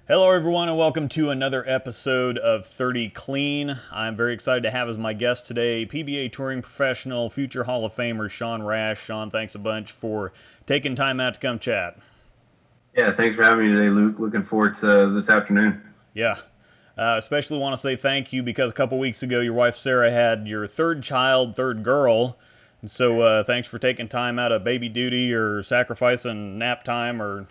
Hello, everyone, and welcome to another episode of 30 Clean. I'm very excited to have as my guest today PBA touring professional, future Hall of Famer Sean Rash. Sean, thanks a bunch for taking time out to come chat. Yeah, thanks for having me today, Luke. Looking forward to this afternoon. Yeah. Especially want to say thank you because a couple weeks ago your wife Sarah had your third child, third girl. And so thanks for taking time out of baby duty or sacrificing nap time or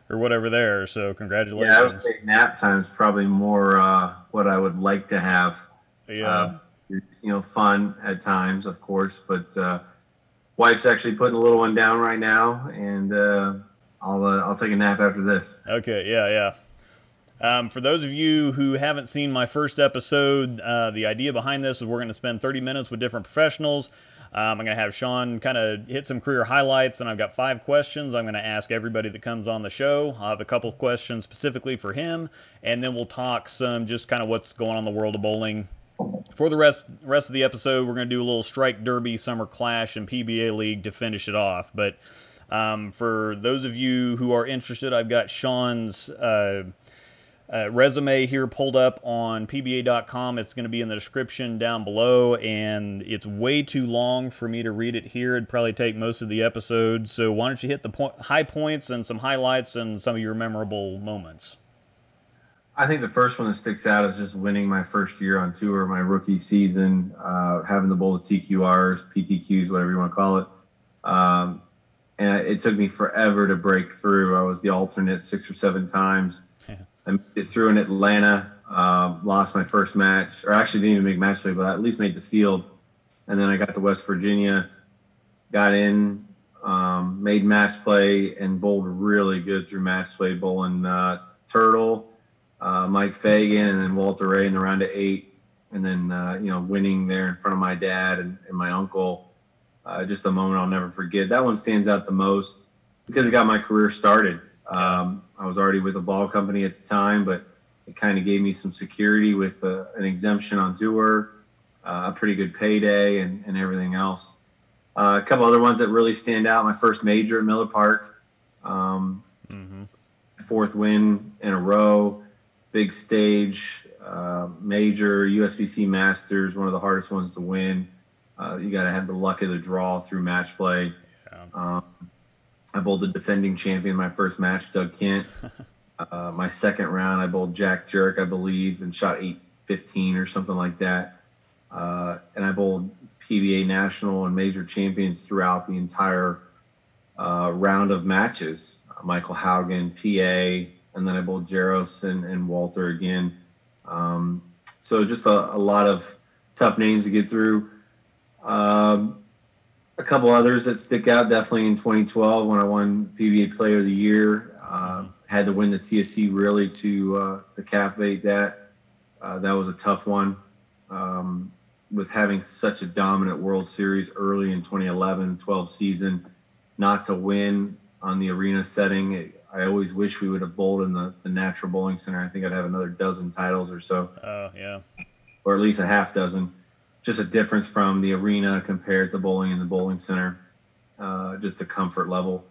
whatever there. So Yeah, I would congratulations. say nap time's probably more what I would like to have. Yeah. It's, fun at times, of course, but wife's actually putting the little one down right now, and I'll take a nap after this. Okay. Yeah. Yeah. For those of you who haven't seen my first episode, the idea behind this is we're going to spend 30 minutes with different professionals. I'm going to have Sean kind of hit some career highlights, and I've got 5 questions I'm going to ask everybody that comes on the show. I'll have a couple of questions specifically for him, and then we'll talk some just kind of what's going on in the world of bowling. For the rest of the episode, we're going to do a little Strike Derby, Summer Clash, and PBA League to finish it off. But for those of you who are interested, I've got Sean's resume here pulled up on PBA.com. It's going to be in the description down below, and it's way too long for me to read it here. It'd probably take most of the episode. So why don't you hit the high points and some highlights and some of your memorable moments? I think the first one that sticks out is just winning my first year on tour, my rookie season, having the bowl of TQRs, PTQs, whatever you want to call it. And it took me forever to break through. I was the alternate 6 or 7 times. I made it through in Atlanta, lost my first match, or actually didn't even make match play, but I at least made the field. And then I got to West Virginia, got in, made match play, and bowled really good through match play, bowling Turtle, Mike Fagan, and then Walter Ray in the round of 8. And then, winning there in front of my dad and my uncle. Just a moment I'll never forget. That one stands out the most because it got my career started. I was already with a ball company at the time, but it kind of gave me some security with an exemption on tour, a pretty good payday, and everything else. A couple other ones that really stand out. My first major at Miller Park, 4th win in a row, big stage, major, USBC Masters, one of the hardest ones to win. You got to have the luck of the draw through match play. Yeah. I bowled the defending champion my first match, Doug Kent. My second round, I bowled Jack Jerk, I believe, and shot 8-15 or something like that. And I bowled PBA national and major champions throughout the entire round of matches. Michael Haugen, PA, and then I bowled Jaros and Walter again. So just a lot of tough names to get through. A couple others that stick out, definitely in 2012 when I won PBA Player of the Year. Had to win the TSC really to captivate that. That was a tough one. With having such a dominant World Series early in 2011-12 season, not to win on the arena setting, I always wish we would have bowled in the Natural Bowling Center. I think I'd have another dozen titles or so. Yeah. Or at least a half dozen. Just a difference from the arena compared to bowling in the bowling center, just the comfort level.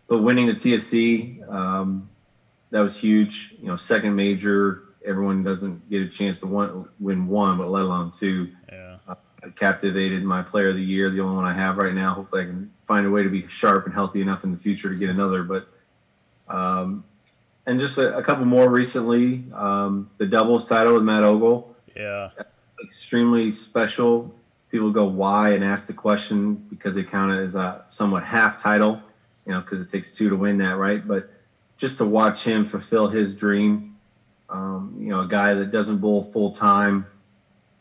But winning the TSC, that was huge. Second major, everyone doesn't get a chance to win one, but let alone 2. Yeah. Captivated my player of the year, the only one I have right now. Hopefully I can find a way to be sharp and healthy enough in the future to get another. But and just a couple more recently, the doubles title with Matt Ogle. Yeah. Extremely special. People go why and ask the question because they count it as a somewhat half title, because it takes 2 to win that, right? But just to watch him fulfill his dream, a guy that doesn't bowl full time,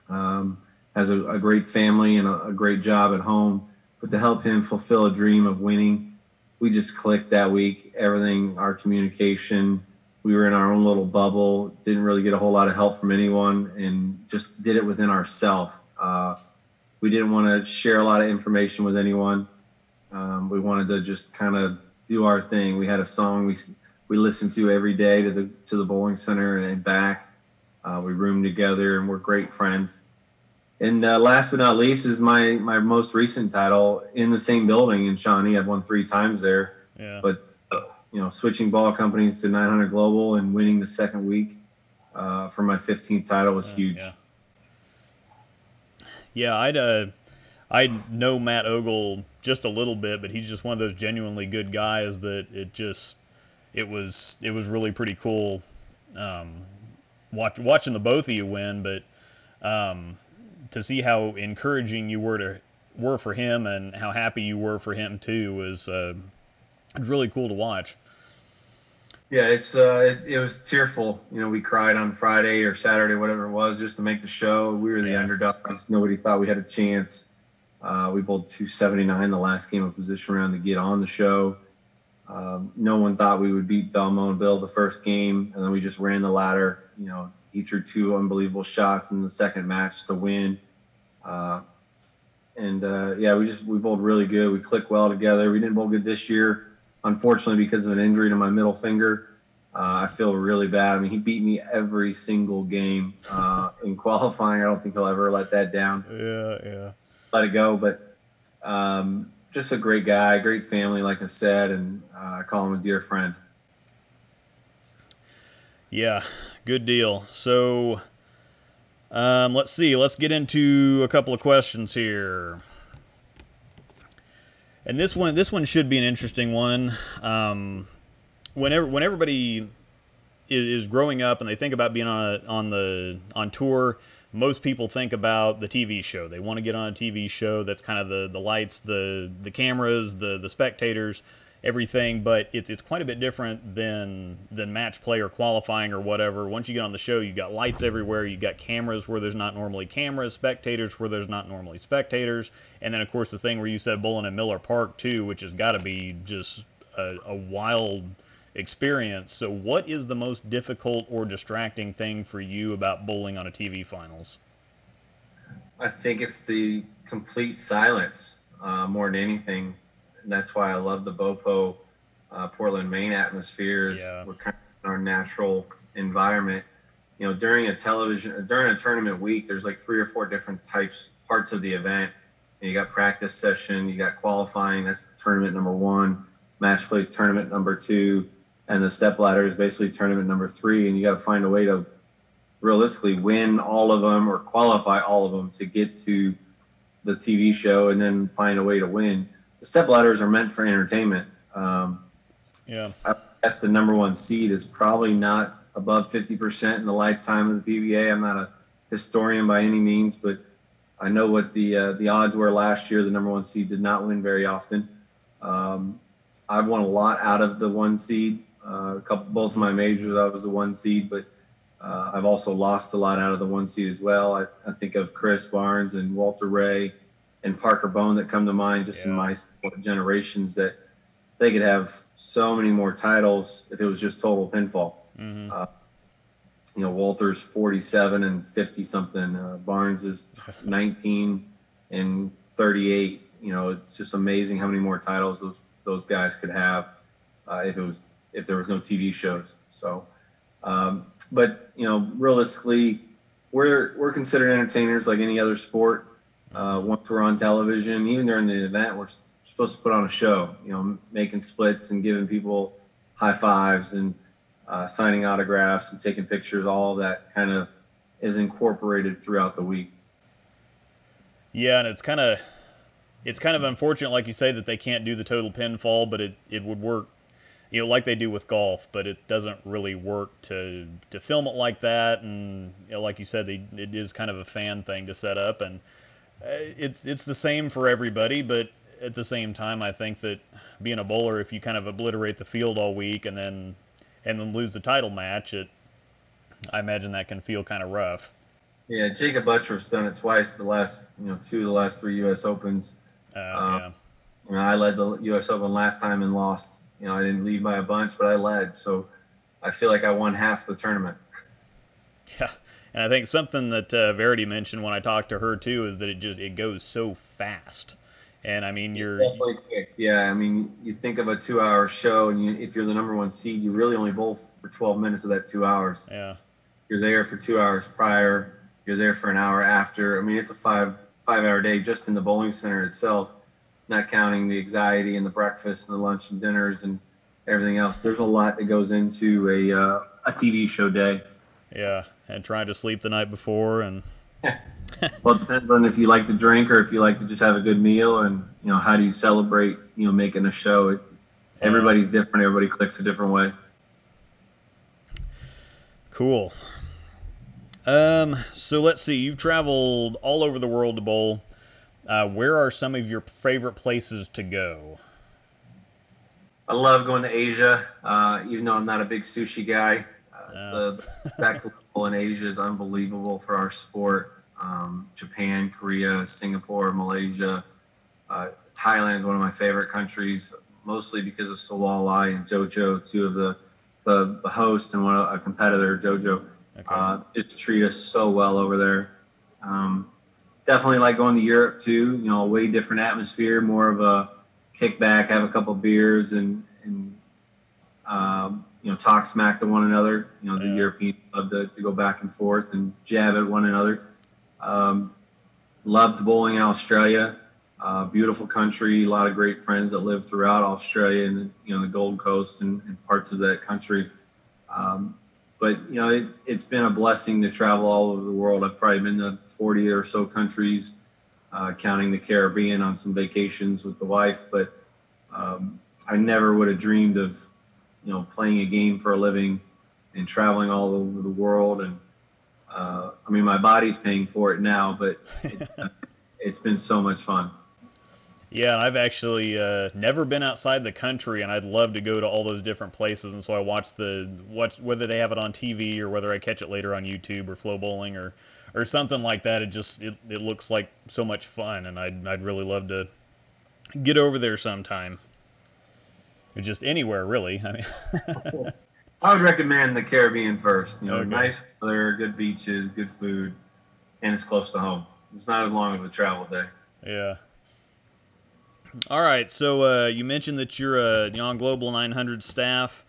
has a great family and a great job at home, but to help him fulfill a dream of winning, we just clicked that week. Everything, our communication, we were in our own little bubble, didn't really get a whole lot of help from anyone, and just did it within ourselves. We didn't want to share a lot of information with anyone. We wanted to just kind of do our thing. We had a song we listened to every day to the bowling center and back. We roomed together, and we're great friends. And last but not least is my most recent title in the same building in Shawnee. I've won 3 times there. Yeah. But switching ball companies to 900 Global and winning the second week for my 15th title was huge. Yeah, I know Matt Ogle just a little bit, but he's just one of those genuinely good guys that it was really pretty cool watching the both of you win, but to see how encouraging you were for him and how happy you were for him too was really cool to watch. Yeah, it was tearful. We cried on Friday or Saturday, whatever it was, just to make the show. We were the underdogs. Nobody thought we had a chance. We bowled 279 the last game of position round to get on the show. No one thought we would beat Belmo and Bill the first game, and then we just ran the ladder. He threw 2 unbelievable shots in the second match to win. We bowled really good. We clicked well together. We didn't bowl good this year, unfortunately, because of an injury to my middle finger. I feel really bad. I mean, he beat me every single game in qualifying. I don't think he'll ever let that down. Yeah. Let it go. But just a great guy, great family, like I said, and I call him a dear friend. Yeah, good deal. So let's see. Let's get into a couple of questions here. And this one should be an interesting one. When everybody is growing up and they think about being on tour, most people think about the TV show. They want to get on a TV show that's kind of the lights, the cameras, the spectators, everything. But it's quite a bit different than match play or qualifying or whatever. Once you get on the show, you got lights everywhere. You got cameras where there's not normally cameras, spectators where there's not normally spectators, and then of course the thing where you said bowling in Miller Park too, which has got to be just a wild experience. So what is the most difficult or distracting thing for you about bowling on a TV finals? I think it's the complete silence more than anything. And that's why I love the BOPO Portland, Maine atmospheres. Yeah. We're kind of in our natural environment. During a tournament week, there's like 3 or 4 different parts of the event. You got practice session, you got qualifying, that's tournament number 1, match plays tournament number 2, and the step ladder is basically tournament number 3, and you got to find a way to realistically win all of them or qualify all of them to get to the TV show and then find a way to win. The step ladders are meant for entertainment. I guess the number 1 seed is probably not above 50% in the lifetime of the PBA. I'm not a historian by any means, but I know what the odds were last year. The number 1 seed did not win very often. I've won a lot out of the 1 seed. Both of my majors, I was the 1 seed, but I've also lost a lot out of the 1 seed as well. I think of Chris Barnes and Walter Ray and Parker Bone that come to mind just in my generations, that they could have so many more titles if it was just total pinfall. Mm-hmm. Walter's 47 and 50 something. Barnes is 19 and 38. It's just amazing how many more titles those guys could have if there was no TV shows. So, but realistically, we're considered entertainers like any other sport. Once we're on television, even during the event, we're supposed to put on a show, making splits and giving people high fives and signing autographs and taking pictures. All of that kind of is incorporated throughout the week. Yeah, and it's kind of unfortunate, like you say, that they can't do the total pinfall, but it would work, like they do with golf, but it doesn't really work to film it like that. And like you said, it is kind of a fan thing to set up, and it's the same for everybody. But at the same time, I think that being a bowler, if you kind of obliterate the field all week and then lose the title match, I imagine that can feel kind of rough. Yeah, Jacob Butcher's done it twice. The last 2 of the last 3 U.S. Opens. I led the U.S. Open last time and lost. I didn't lead by a bunch, but I led, so I feel like I won half the tournament. Yeah, and I think something that Verity mentioned when I talked to her too is that it goes so fast. And I mean, you're definitely quick. Yeah, I mean, you think of a 2-hour show, and if you're the number 1 seed, you really only bowl for 12 minutes of that 2 hours. Yeah, you're there for 2 hours prior. You're there for an hour after. I mean, it's a five-hour day just in the bowling center itself, not counting the anxiety and the breakfast and the lunch and dinners and everything else. There's a lot that goes into a TV show day. Yeah, and trying to sleep the night before, and Well, it depends on if you like to drink or if you like to just have a good meal, and how do you celebrate making a show. Everybody's different. Everybody clicks a different way. Cool. So let's see. You've traveled all over the world to bowl. Where are some of your favorite places to go? I love going to Asia, even though I'm not a big sushi guy. The spectacle in Asia is unbelievable for our sport. Japan, Korea, Singapore, Malaysia, Thailand is one of my favorite countries, mostly because of Sawalai and Jojo, two of the hosts and a competitor, Jojo. Okay. Just treat us so well over there. Definitely like going to Europe too. A way different atmosphere, more of a kickback, have a couple beers, and talk smack to one another. The Europeans love to go back and forth and jab at one another. Loved bowling in Australia. Beautiful country, a lot of great friends that live throughout Australia and the Gold Coast and parts of that country. But it's been a blessing to travel all over the world. I've probably been to 40 or so countries, counting the Caribbean on some vacations with the wife. But I never would have dreamed of playing a game for a living and traveling all over the world. And my body's paying for it now, but it's been so much fun. Yeah, and I've actually never been outside the country, and I'd love to go to all those different places. And so I watch whether they have it on TV or whether I catch it later on YouTube or Flow Bowling or something like that. It looks like so much fun, and I'd really love to get over there sometime. Or just anywhere, really. I would recommend the Caribbean first. Okay. Nice weather, good beaches, good food, and it's close to home. It's not as long of a travel day. Yeah. All right, so you mentioned that you're on Global 900 staff.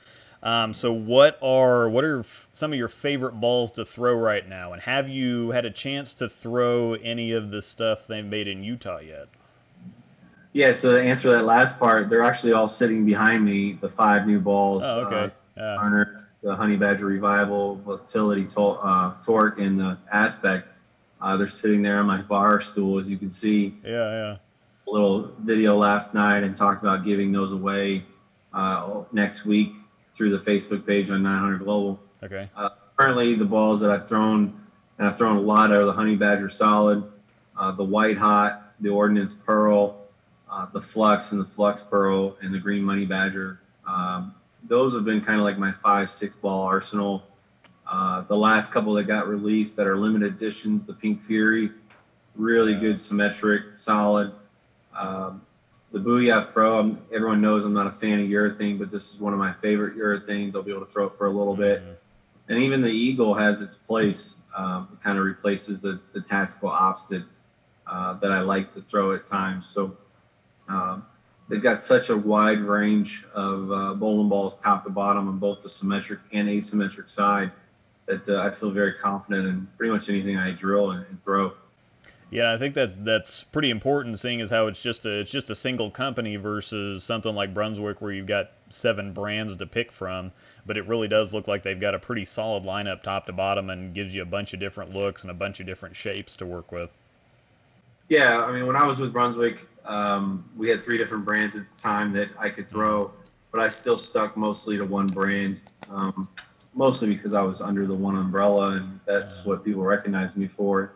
So what are some of your favorite balls to throw right now? And have you had a chance to throw any of the stuff they made in Utah yet? Yeah, so to answer that last part, they're actually all sitting behind me, the 5 new balls. Oh, okay. The Honey Badger Revival, Volatility, Torque, and the Aspect. They're sitting there on my bar stool, as you can see. Yeah. A little video last night and talked about giving those away next week through the Facebook page on 900 Global. Okay. Currently, the balls that I've thrown, and I've thrown a lot, are the Honey Badger Solid, the White Hot, the Ordnance Pearl, the Flux and the Flux Pearl, and the Green Money Badger. Those have been kind of like my 5-6 ball arsenal. The last couple that got released that are limited editions, the Pink Fury, really good, symmetric, solid. The Booyah Pro, everyone knows I'm not a fan of urethane, but this is one of my favorite urethanes. I'll be able to throw it for a little bit. And even the Eagle has its place. It kind of replaces the tactical opposite that I like to throw at times. So they've got such a wide range of bowling balls top to bottom on both the symmetric and asymmetric side that I feel very confident in pretty much anything I drill and throw. Yeah, I think that's pretty important, seeing as how it's just a single company versus something like Brunswick where you've got 7 brands to pick from. But it really does look like they've got a pretty solid lineup top to bottom and gives you a bunch of different looks and a bunch of different shapes to work with. Yeah, when I was with Brunswick, we had 3 different brands at the time that I could throw, but I still stuck mostly to one brand, mostly because I was under the one umbrella, and that's what people recognize me for.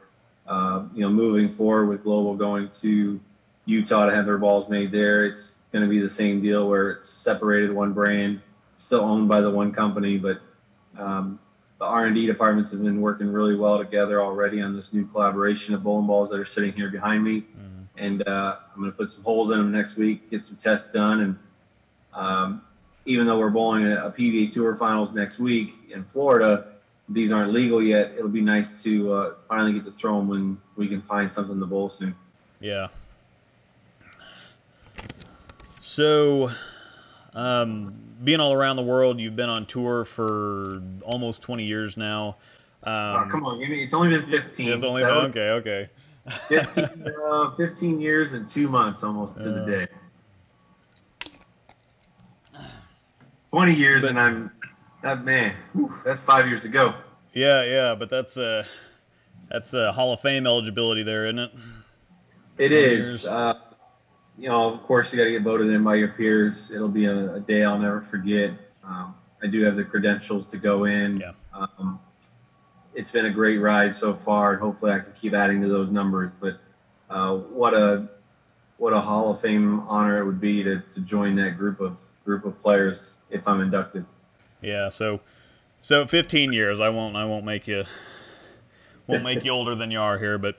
Moving forward with Global going to Utah to have their balls made there, it's going to be the same deal where it's separated one brand, still owned by the one company, but the R&D departments have been working really well together already on this new collaboration of bowling balls that are sitting here behind me. And I'm going to put some holes in them next week, get some tests done. And even though we're bowling a PBA Tour Finals next week in Florida, these aren't legal yet. It'll be nice to finally get to throw them when we can find something to bowl soon. Yeah. So, being all around the world, you've been on tour for almost 20 years now. Come on, it's only been 15. It's only been, okay. 15 years and 2 months almost to the day. 20 years, and that man. Whew, that's 5 years ago. Yeah, but that's Hall of Fame eligibility there, isn't it? It is. Of course, you got to get voted in by your peers. It'll be a day I'll never forget. I do have the credentials to go in. Yeah. It's been a great ride so far, and hopefully I can keep adding to those numbers. But what a Hall of Fame honor it would be to join that group of players if I'm inducted. Yeah. So 15 years. I won't make you older than you are here, but.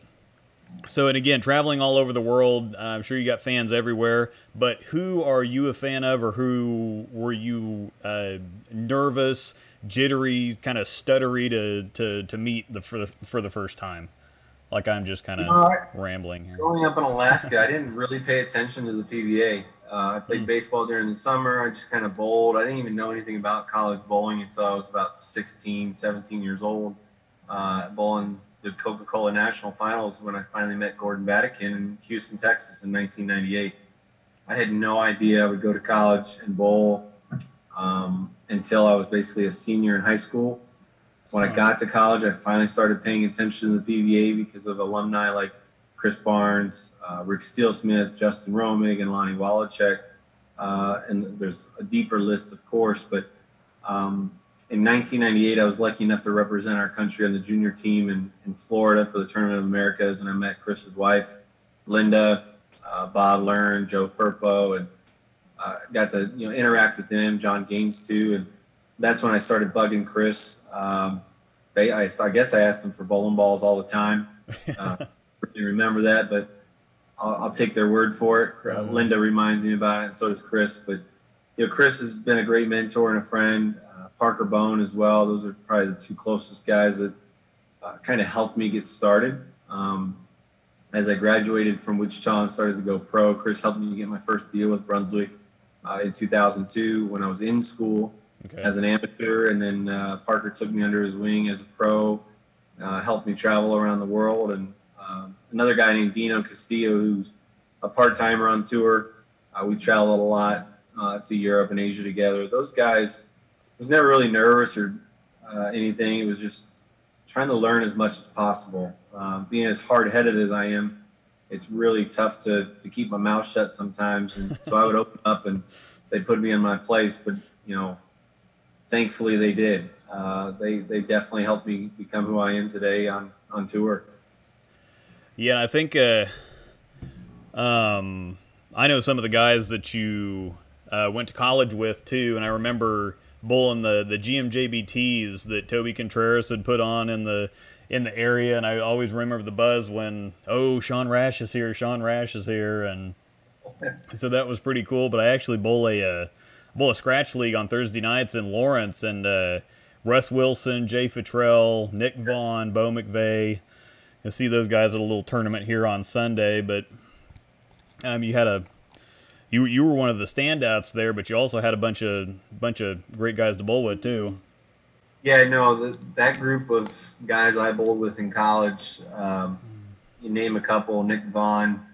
So, and again, traveling all over the world, I'm sure you got fans everywhere, but who are you a fan of, or who were you nervous, jittery, kind of stuttery to meet for the first time? Like I'm just kind of rambling here. Growing up in Alaska, I didn't really pay attention to the PBA. I played baseball during the summer. I just kind of bowled. I didn't even know anything about college bowling until I was about 16, 17 years old, bowling the Coca-Cola National Finals when I finally met Gordon Vatican in Houston, Texas in 1998. I had no idea I would go to college and bowl until I was basically a senior in high school. When I got to college, I finally started paying attention to the PBA because of alumni like Chris Barnes, Rick Steele-Smith, Justin Romig, and Lonnie Wallachek. And there's a deeper list, of course, but in 1998, I was lucky enough to represent our country on the junior team in Florida for the Tournament of Americas, and I met Chris's wife, Linda, Bob Learn, Joe Furpo, and got to interact with them, John Gaines too, and that's when I started bugging Chris. I guess I asked him for bowling balls all the time. Really remember that, but I'll take their word for it. Linda reminds me about it, and so does Chris. But Chris has been a great mentor and a friend. Parker Bone as well. Those are probably the two closest guys that kind of helped me get started. As I graduated from Wichita and started to go pro, Chris helped me get my first deal with Brunswick in 2002 when I was in school as an amateur. And then Parker took me under his wing as a pro, helped me travel around the world. And another guy named Dino Castillo, who's a part-timer on tour. We traveled a lot to Europe and Asia together. Those guys, I was never really nervous or anything. It was just trying to learn as much as possible. Being as hard-headed as I am, it's really tough to keep my mouth shut sometimes. And so I would open up and they put me in my place. But, thankfully they did. They definitely helped me become who I am today on tour. Yeah, I think I know some of the guys that you went to college with too, and I remember bowling the GMJBTs that Toby Contreras had put on in the area, and I always remember the buzz when Sean Rash is here, and so that was pretty cool. But I actually bowl a scratch league on Thursday nights in Lawrence, and Russ Wilson, Jay Futrell, Nick Vaughn, Bo McVeigh. You'll see those guys at a little tournament here on Sunday, but you were one of the standouts there, but you also had a bunch of great guys to bowl with too. Yeah, no, that group of guys I bowled with in college, you name a couple, Nick Vaughn,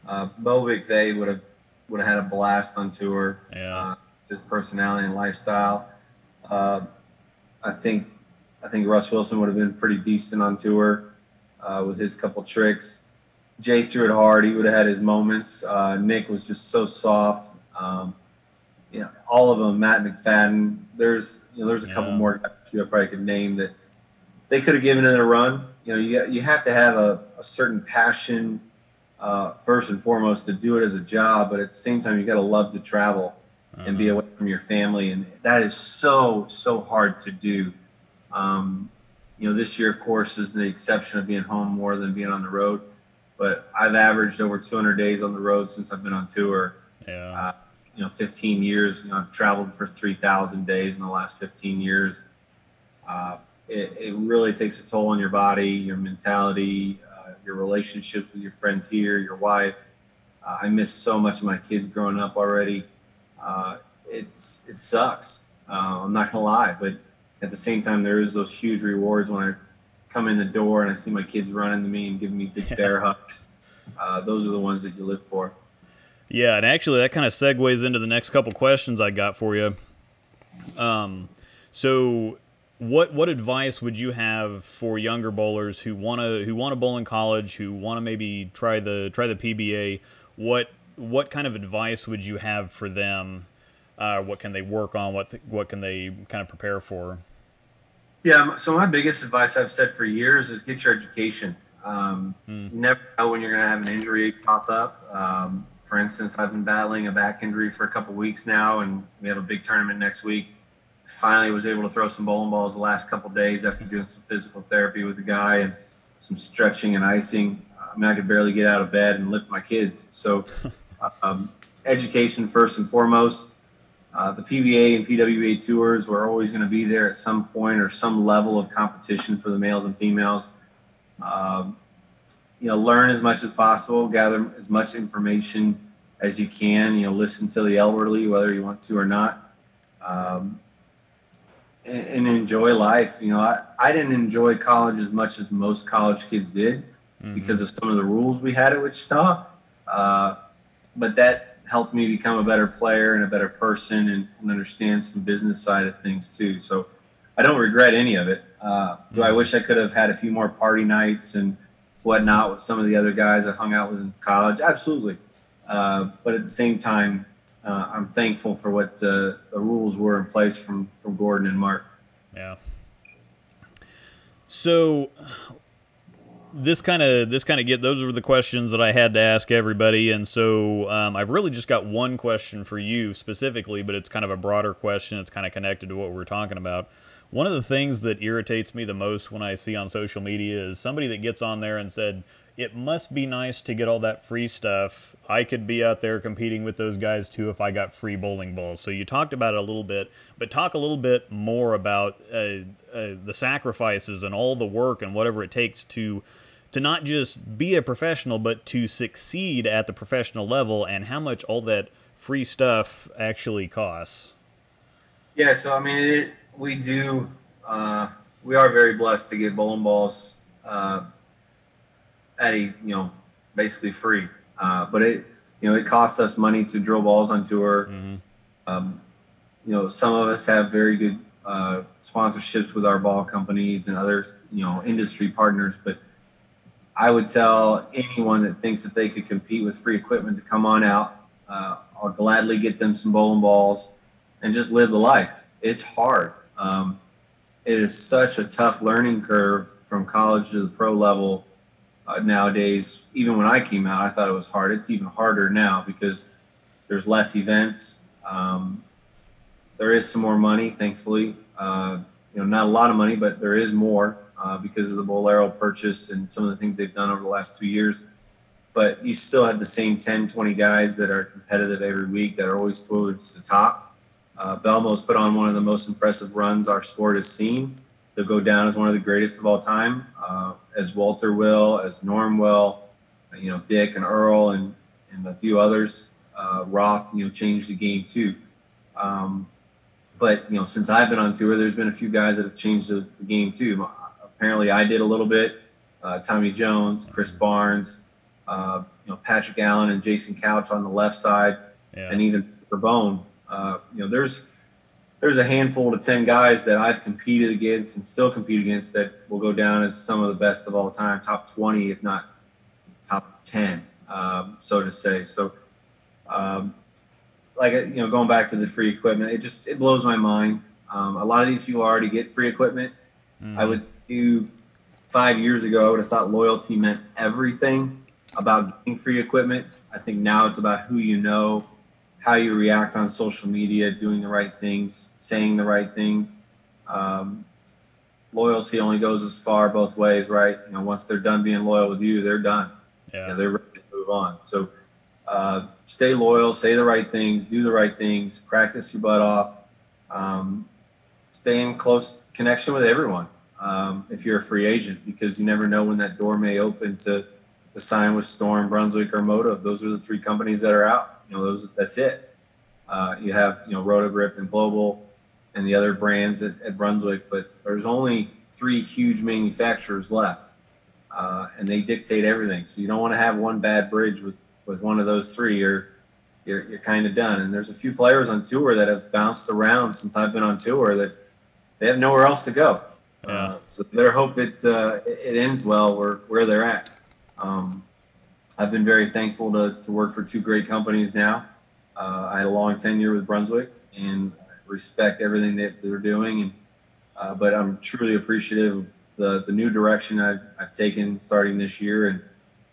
Bo McVeigh would have had a blast on tour. Yeah, his personality and lifestyle. I think Russ Wilson would have been pretty decent on tour with his couple tricks. Jay threw it hard. He would have had his moments. Nick was just so soft. All of them. Matt McFadden. There's a couple more guys too I probably could name that they could have given it a run. You have to have a certain passion first and foremost to do it as a job, but at the same time you got to love to travel and be away from your family, and that is so hard to do. This year, of course, is the exception of being home more than being on the road. But I've averaged over 200 days on the road since I've been on tour. Yeah. 15 years. I've traveled for 3,000 days in the last 15 years. It really takes a toll on your body, your mentality, your relationships with your friends here, your wife. I miss so much of my kids growing up already. It sucks. I'm not gonna lie, but at the same time, there is those huge rewards when I come in the door and I see my kids running to me and giving me big bear hugs. Those are the ones that you live for. Yeah, and actually that kind of segues into the next couple questions I got for you. So what advice would you have for younger bowlers who wanna bowl in college, who wanna maybe try the PBA? What kind of advice would you have for them? What can they work on? What can they kind of prepare for? Yeah, so my biggest advice I've said for years is get your education. You never know when you're going to have an injury pop up. For instance, I've been battling a back injury for a couple weeks now, and we have a big tournament next week. Finally was able to throw some bowling balls the last couple of days after doing some physical therapy with the guy and some stretching and icing. I mean, I could barely get out of bed and lift my kids. So education first and foremost. The PBA and PWA tours were always going to be there at some point or some level of competition for the males and females. Learn as much as possible, gather as much information as you can, listen to the elderly, whether you want to or not, and enjoy life. I didn't enjoy college as much as most college kids did because of some of the rules we had at Wichita. But that helped me become a better player and a better person and understand some business side of things too. So I don't regret any of it. Do I wish I could have had a few more party nights and whatnot with some of the other guys I hung out with in college? Absolutely. But at the same time, I'm thankful for what the rules were in place from Gordon and Mark. Yeah. So those were the questions that I had to ask everybody, and so I've really just got one question for you specifically, but it's kind of a broader question. It's kind of connected to what we're talking about. One of the things that irritates me the most when I see on social media is somebody that gets on there and said, it must be nice to get all that free stuff. I could be out there competing with those guys too if I got free bowling balls. So you talked about it a little bit, but talk a little bit more about the sacrifices and all the work and whatever it takes to not just be a professional, but to succeed at the professional level, and how much all that free stuff actually costs. Yeah, so I mean, we are very blessed to get bowling balls basically free. But it costs us money to drill balls on tour. Some of us have very good sponsorships with our ball companies and others, industry partners, but I would tell anyone that thinks that they could compete with free equipment to come on out. I'll gladly get them some bowling balls and just live the life. It's hard. It is such a tough learning curve from college to the pro level nowadays. Even when I came out, I thought it was hard. It's even harder now because there's less events. There is some more money, thankfully. Not a lot of money, but there is more. Because of the Bolero purchase and some of the things they've done over the last 2 years. But you still have the same 10, 20 guys that are competitive every week that are always towards the top. Belmo's put on one of the most impressive runs our sport has seen. They'll go down as one of the greatest of all time, as Walter will, as Norm will, Dick and Earl and a few others. Roth, changed the game too. But since I've been on tour, there's been a few guys that have changed the game too. Apparently, I did a little bit. Tommy Jones, Chris Barnes, Patrick Allen, and Jason Couch on the left side, and even Bone. There's a handful to 10 guys that I've competed against and still compete against that will go down as some of the best of all time, top 20, if not top 10, so to say. So, going back to the free equipment, it blows my mind. A lot of these people already get free equipment. I would do 5 years ago, I would have thought loyalty meant everything about getting free equipment. I think now it's about who you know, how you react on social media, doing the right things, saying the right things. Loyalty only goes as far both ways, right? Once they're done being loyal with you, they're done. Yeah. They're ready to move on. So stay loyal, say the right things, do the right things, practice your butt off, stay in close connection with everyone. If you're a free agent, because you never know when that door may open to sign with Storm, Brunswick, or Motive. Those are the three companies that are out. That's it. You have Rotogrip and Global and the other brands at Brunswick, but there's only 3 huge manufacturers left, and they dictate everything. So you don't want to have one bad bridge with one of those 3, or you're kind of done. And there's a few players on tour that have bounced around since I've been on tour that they have nowhere else to go. Yeah. So better hope it ends well where they're at. I've been very thankful to work for two great companies now. I had a long tenure with Brunswick, and I respect everything that they're doing. But I'm truly appreciative of the new direction I've taken starting this year, and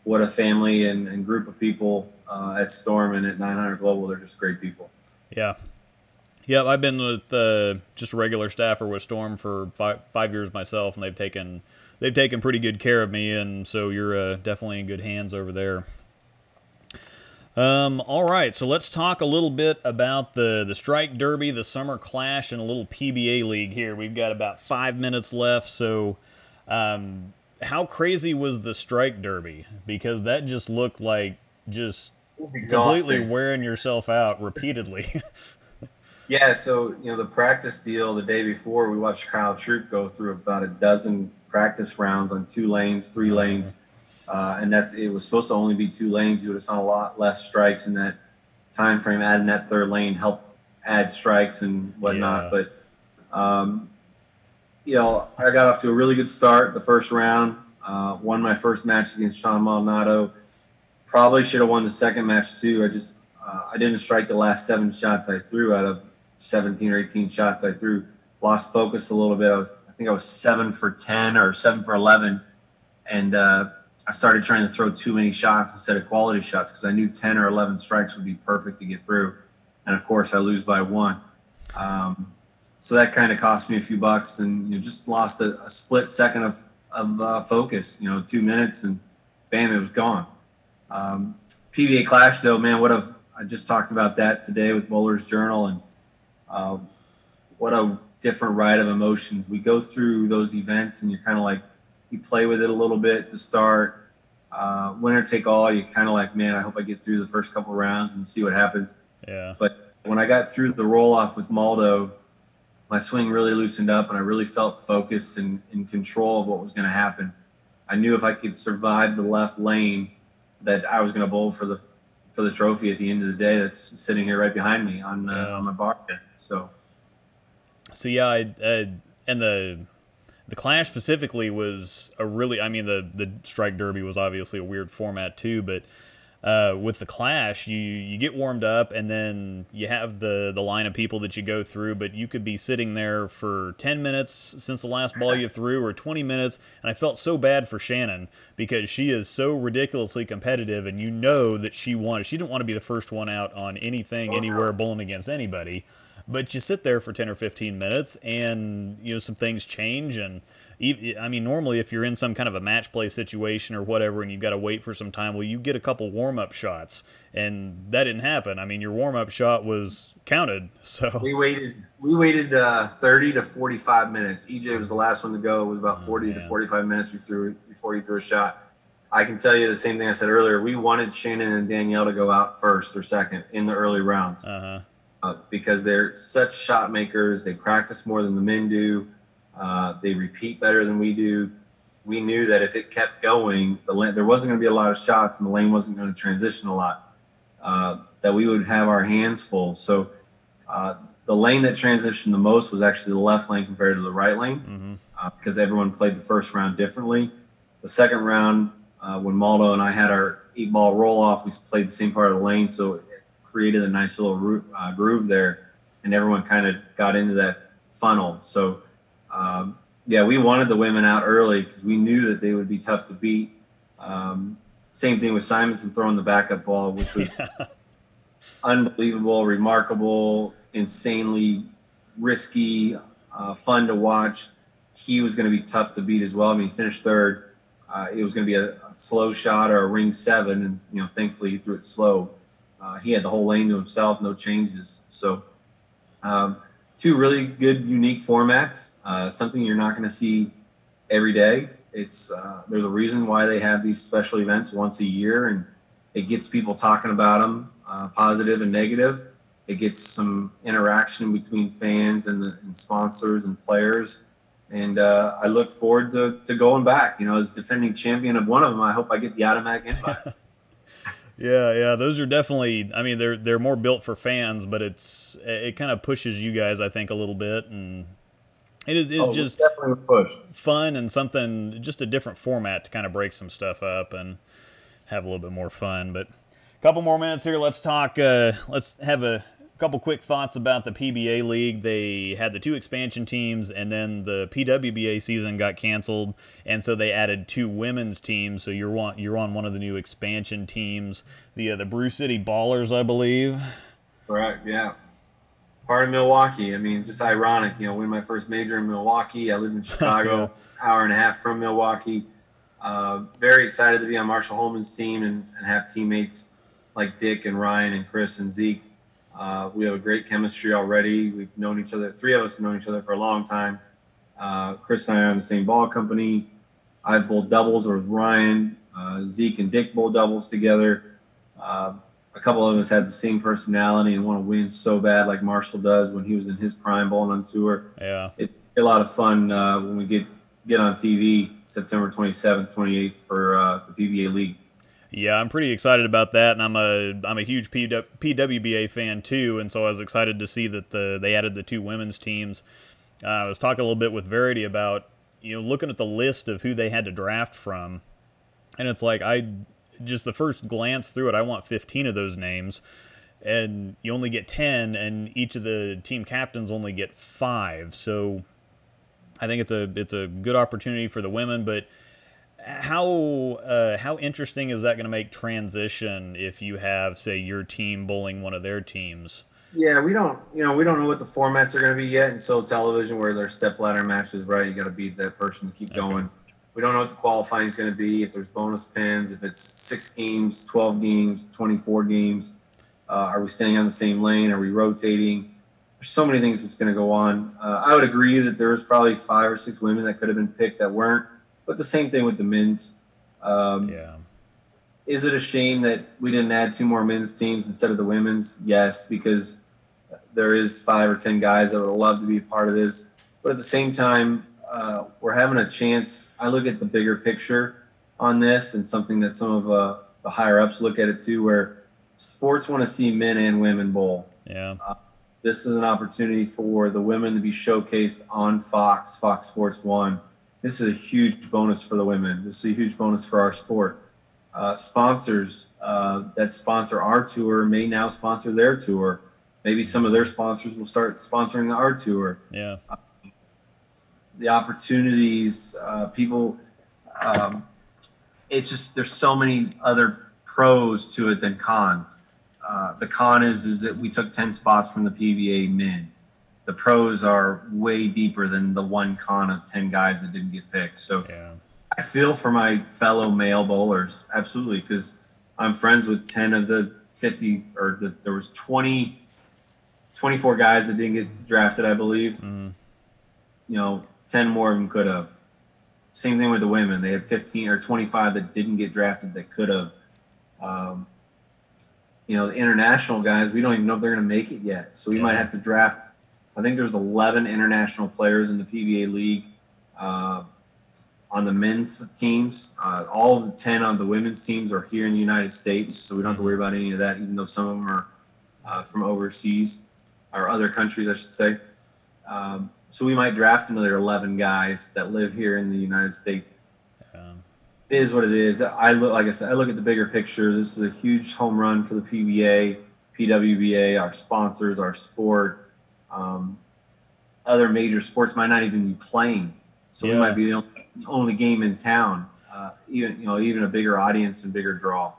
what a family and group of people at Storm and at 900 Global. They're just great people. Yeah. Yep, I've been with just a regular staffer with Storm for five years myself, and they've taken pretty good care of me, and so you're definitely in good hands over there. All right, so let's talk a little bit about the Strike Derby, the Summer Clash, and a little PBA League here. We've got about 5 minutes left, so how crazy was the Strike Derby? Because that just looked like just completely wearing yourself out repeatedly. Yeah, so the practice deal the day before, we watched Kyle Troop go through about a dozen practice rounds on 2 lanes, 3 lanes, and it was supposed to only be 2 lanes. You would have seen a lot less strikes in that time frame. Adding that 3rd lane helped add strikes and whatnot. Yeah. But I got off to a really good start the first round. Won my first match against Sean Maldonado. Probably should have won the second match too. I didn't strike the last 7 shots I threw out of 17 or 18 shots I threw. Lost focus a little bit. I think I was 7 for 10 or 7 for 11, and I started trying to throw too many shots instead of quality shots because I knew 10 or 11 strikes would be perfect to get through, and of course I lose by 1. So that kind of cost me a few bucks, and just lost a split second of focus. 2 minutes, and bam, it was gone. PBA Clash, though, man, I just talked about that today with Bowler's Journal, and what a different ride of emotions. We go through those events, and you're kind of like, you play with it a little bit to start. Winner take all, you kind of like, man, I hope I get through the first couple rounds and see what happens. Yeah. But when I got through the roll-off with Maldo, my swing really loosened up, and I really felt focused and in control of what was going to happen. I knew if I could survive the left lane that I was going to bowl for the trophy at the end of the day. That's sitting here right behind me on my bar. So yeah, and the Clash specifically was the Strike Derby was obviously a weird format too, but with the Clash, you get warmed up, and then you have the line of people that you go through, but you could be sitting there for 10 minutes since the last ball you threw, or 20 minutes, and I felt so bad for Shannon because she is so ridiculously competitive, and that she didn't want to be the first one out on anything, anywhere, bowling against anybody, but you sit there for 10 or 15 minutes, and some things change, and normally if you're in some kind of a match play situation or whatever and you've got to wait for some time, well, you get a couple warm-up shots, and that didn't happen. Your warm-up shot was counted, so... We waited 30 to 45 minutes. EJ was the last one to go. It was about 40 to 45 minutes before he threw a shot. I can tell you the same thing I said earlier. We wanted Shannon and Danielle to go out first or second in the early rounds because they're such shot makers. They practice more than the men do. They repeat better than we do. We knew that if it kept going, there wasn't going to be a lot of shots, and the lane wasn't going to transition a lot, that we would have our hands full. So the lane that transitioned the most was actually the left lane compared to the right lane, because everyone played the first round differently. The second round, when Maldo and I had our 8-ball roll-off, we played the same part of the lane, so it created a nice little groove there, and everyone kind of got into that funnel. So we wanted the women out early because we knew that they would be tough to beat. Same thing with Simonson throwing the backup ball, which was unbelievable, remarkable, insanely risky, fun to watch. He was going to be tough to beat as well. He finished 3rd. It was going to be a slow shot or a ring 7, and thankfully he threw it slow. He had the whole lane to himself, no changes. So 2 really good, unique formats. Something you're not going to see every day. There's a reason why they have these special events once a year, and it gets people talking about them, positive and negative. It gets some interaction between fans and sponsors and players. And I look forward to going back. As defending champion of one of them, I hope I get the automatic invite. Yeah, those are definitely. I mean, they're more built for fans, but it kind of pushes you guys, I think, a little bit, and it's Oh, just definitely a push. fun and something, just a different format to kind of break some stuff up and have a little bit more fun. But a couple more minutes here. Let's talk. Let's have a couple quick thoughts about the PBA League. They had the 2 expansion teams, and then the PWBA season got canceled, and so they added 2 women's teams. So you're on one of the new expansion teams, the Brew City Ballers, I believe. Correct. Yeah. Part of Milwaukee. I mean, just ironic. Win my first major in Milwaukee. I live in Chicago, Yeah. hour and a half from Milwaukee. Very excited to be on Marshall Holman's team and have teammates like Dick and Ryan and Chris and Zeke. We have a great chemistry already. We've known each other. 3 of us have known each other for a long time. Chris and I are on the same ball company. I've bowled doubles with Ryan. Zeke and Dick bowl doubles together. A couple of us had the same personality and want to win so bad like Marshall does when he was in his prime bowling on tour. Yeah. It's a lot of fun when we get on TV September 27th, 28th for the PBA League. Yeah, I'm pretty excited about that, and I'm a huge PWBA fan too, and so I was excited to see that they added the 2 women's teams. I was talking a little bit with Verity about looking at the list of who they had to draft from, and it's like just the first glance through it, I want 15 of those names, and you only get 10, and each of the team captains only get 5. So I think it's a good opportunity for the women, but how interesting is that going to make transition if you have, say, your team bowling one of their teams? Yeah, we don't know what the formats are going to be yet until television, where there's step ladder matches, right? You got to beat that person to keep going. We don't know what the qualifying is going to be, if there's bonus pins, if it's 6 games, 12 games, 24 games. Are we staying on the same lane? Are we rotating? There's so many things that's going to go on. I would agree that there's probably 5 or 6 women that could have been picked that weren't, but the same thing with the men's. Yeah. Is it a shame that we didn't add 2 more men's teams instead of the women's? Yes, because there is 5 or 10 guys that would love to be a part of this. But at the same time, we're having a chance. I look at the bigger picture on this, and something that some of the higher-ups look at it too, where sports want to see men and women bowl. Yeah. This is an opportunity for the women to be showcased on Fox Sports 1. This is a huge bonus for the women. This is a huge bonus for our sport. Sponsors that sponsor our tour may now sponsor their tour. Maybe some of their sponsors will start sponsoring our tour. Yeah. The opportunities, people, it's just, there's so many other pros to it than cons. The con is that we took 10 spots from the PBA men. The pros are way deeper than the one con of 10 guys that didn't get picked. So Yeah. I feel for my fellow male bowlers, absolutely, because I'm friends with 10 of the 50, there was 24 guys that didn't get drafted, I believe. 10 more of them could have. Same thing with the women. They had 15 or 25 that didn't get drafted that could have. The international guys, we don't even know if they're going to make it yet. So we might have to draft. I think there's 11 international players in the PBA League on the men's teams. All of the 10 on the women's teams are here in the United States, so we don't have to worry about any of that, even though some of them are from overseas or other countries, I should say. So we might draft another 11 guys that live here in the United States. It is what it is. Like I said, I look at the bigger picture. This is a huge home run for the PBA, PWBA, our sponsors, our sport. Other major sports might not even be playing, so we might be the only game in town. Even a bigger audience and bigger draw.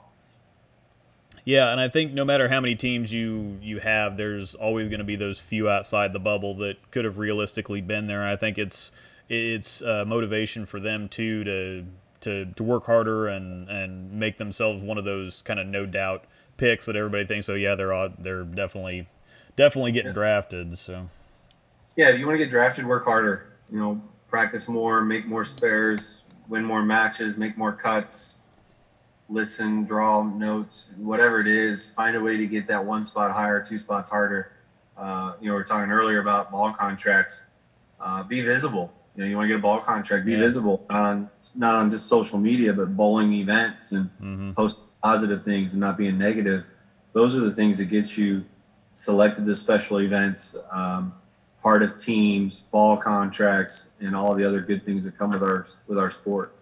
Yeah, and I think no matter how many teams you have, there's always going to be those few outside the bubble that could have realistically been there. I think it's motivation for them too to work harder and make themselves one of those kind of no doubt picks that everybody thinks. So yeah, they're definitely getting drafted. So yeah, if you want to get drafted, work harder. Practice more, make more spares, win more matches, make more cuts. Listen, draw notes, whatever it is, find a way to get that 1 spot higher, 2 spots harder. We were talking earlier about ball contracts. Be visible. You want to get a ball contract, be visible, not on just social media, but bowling events and post positive things and not being negative, those are the things that get you selected to special events, part of teams, ball contracts, and all the other good things that come with our sport.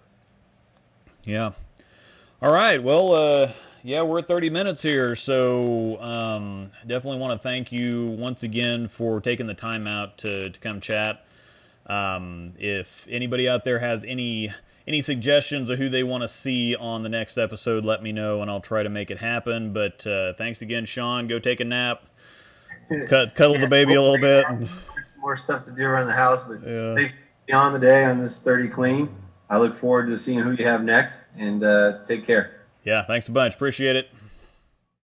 Yeah. All right. Well, yeah, we're at 30 minutes here, so definitely want to thank you once again for taking the time out to come chat. If anybody out there has any suggestions of who they want to see on the next episode, let me know, and I'll try to make it happen. But thanks again, Sean. Go take a nap. Cuddle the baby a little bit. Some more stuff to do around the house, but thanks for being on the day on this 30 Clean. I look forward to seeing who you have next, and take care. Yeah, thanks a bunch. Appreciate it.